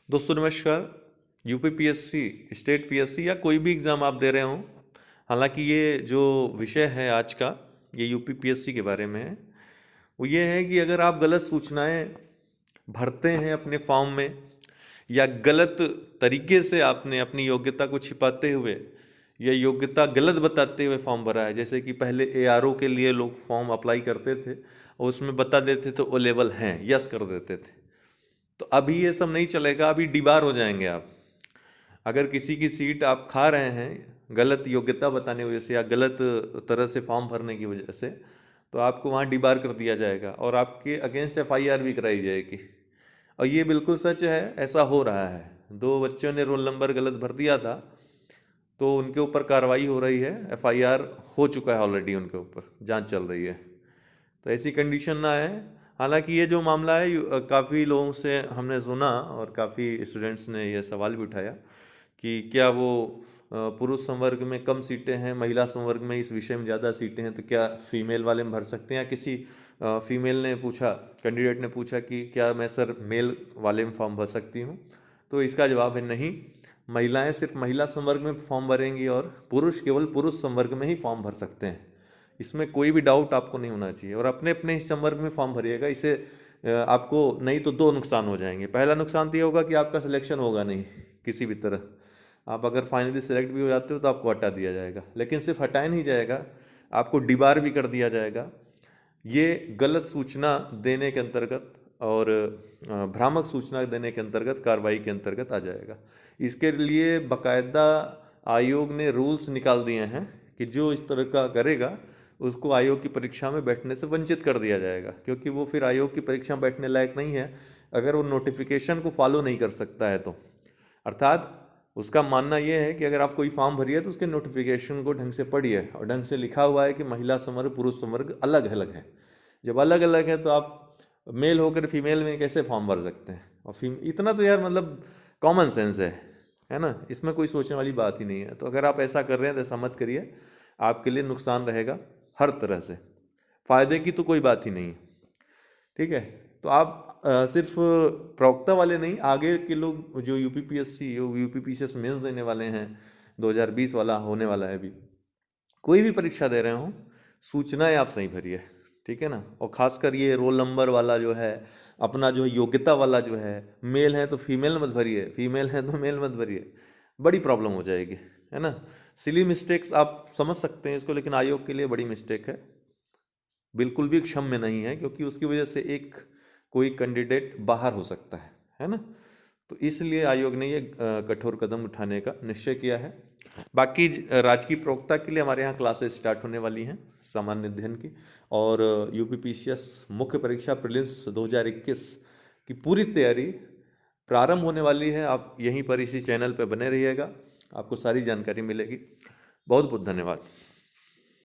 दोस्तों नमस्कार। UP PSC, state PSC या कोई भी एग्ज़ाम आप दे रहे हो, हालांकि ये जो विषय है आज का, ये यूपी पीएससी के बारे में है। वो ये है कि अगर आप गलत सूचनाएं भरते हैं अपने फॉर्म में, या गलत तरीके से आपने अपनी योग्यता को छिपाते हुए या योग्यता गलत बताते हुए फॉर्म भरा है, जैसे कि पहले एआरओ के लिए लोग फॉर्म अप्लाई करते थे और उसमें बता देते थे ओ लेवल हैं, यस कर देते थे। तो अभी ये सब नहीं चलेगा, अभी डिबार हो जाएंगे आप। अगर किसी की सीट आप खा रहे हैं गलत योग्यता बताने की वजह से या गलत तरह से फॉर्म भरने की वजह से, तो आपको वहाँ डिबार कर दिया जाएगा और आपके अगेंस्ट एफआईआर भी कराई जाएगी। और ये बिल्कुल सच है, ऐसा हो रहा है। दो बच्चों ने रोल नंबर गलत भर दिया था, तो उनके ऊपर कार्रवाई हो रही है, एफआईआर हो चुका है ऑलरेडी, उनके ऊपर जांच चल रही है। तो ऐसी कंडीशन ना है। हालांकि ये जो मामला है काफ़ी लोगों से हमने सुना और काफ़ी स्टूडेंट्स ने यह सवाल भी उठाया कि क्या वो पुरुष संवर्ग में कम सीटें हैं, महिला संवर्ग में इस विषय में ज़्यादा सीटें हैं, तो क्या फीमेल वाले में भर सकते हैं। या किसी फीमेल ने पूछा, कैंडिडेट ने पूछा कि क्या मैं सर मेल वाले में फॉर्म भर सकती हूँ। तो इसका जवाब है नहीं, महिलाएं सिर्फ महिला संवर्ग में फॉर्म भरेंगी और पुरुष केवल पुरुष संवर्ग में ही फॉर्म भर सकते हैं। इसमें कोई भी डाउट आपको नहीं होना चाहिए। और अपने अपने संवर्ग में फॉर्म भरिएगा, इससे आपको नहीं तो दो नुकसान हो जाएंगे। पहला नुकसान तो ये होगा कि आपका सिलेक्शन होगा नहीं किसी भी तरह। आप अगर फाइनली सेलेक्ट भी हो जाते हो तो आपको हटा दिया जाएगा, लेकिन सिर्फ हटाया नहीं जाएगा, आपको डिबार भी कर दिया जाएगा। ये गलत सूचना देने के अंतर्गत और भ्रामक सूचना देने के अंतर्गत, कार्रवाई के अंतर्गत आ जाएगा। इसके लिए बाकायदा आयोग ने रूल्स निकाल दिए हैं कि जो इस तरह का करेगा उसको आयोग की परीक्षा में बैठने से वंचित कर दिया जाएगा, क्योंकि वो फिर आयोग की परीक्षा में बैठने लायक नहीं है अगर वो नोटिफिकेशन को फॉलो नहीं कर सकता है तो। अर्थात उसका मानना यह है कि अगर आप कोई फॉर्म भरिए तो उसके नोटिफिकेशन को ढंग से पढ़िए, और ढंग से लिखा हुआ है कि महिला संवर्ग पुरुष संवर्ग अलग अलग है। जब अलग अलग है तो आप मेल होकर फीमेल में कैसे फॉर्म भर सकते हैं। और इतना तो यार मतलब कॉमन सेंस है ना, इसमें कोई सोचने वाली बात ही नहीं है। तो अगर आप ऐसा कर रहे हैं तो ऐसा मत करिए, आपके लिए नुकसान रहेगा हर तरह से। फ़ायदे की तो कोई बात ही नहीं, ठीक है। तो आप सिर्फ प्रवक्ता वाले नहीं, आगे के लोग जो यूपीपीएससी यूपीपीसीएस मेंस देने वाले हैं, 2020 वाला होने वाला है अभी, कोई भी परीक्षा दे रहे हो, सूचनाएं आप सही भरिए, ठीक है ना। और खासकर ये रोल नंबर वाला जो है, अपना जो योग्यता वाला जो है, मेल है तो फीमेल मत भरिए, फीमेल है तो मेल मत भरिए, बड़ी प्रॉब्लम हो जाएगी, है ना। सिली मिस्टेक्स आप समझ सकते हैं इसको, लेकिन आयोग के लिए बड़ी मिस्टेक है, बिल्कुल भी क्षम्य नहीं है, क्योंकि उसकी वजह से एक कोई कैंडिडेट बाहर हो सकता है ना। तो इसलिए आयोग ने ये कठोर कदम उठाने का निश्चय किया है। बाकी राजकीय प्रवक्ता के लिए हमारे यहाँ क्लासेस स्टार्ट होने वाली हैं सामान्य अध्ययन की, और यूपीपीसीएस मुख्य परीक्षा प्रीलिम्स 2021 की पूरी तैयारी प्रारंभ होने वाली है। आप यहीं पर इसी चैनल पर बने रहिएगा, आपको सारी जानकारी मिलेगी। बहुत बहुत धन्यवाद।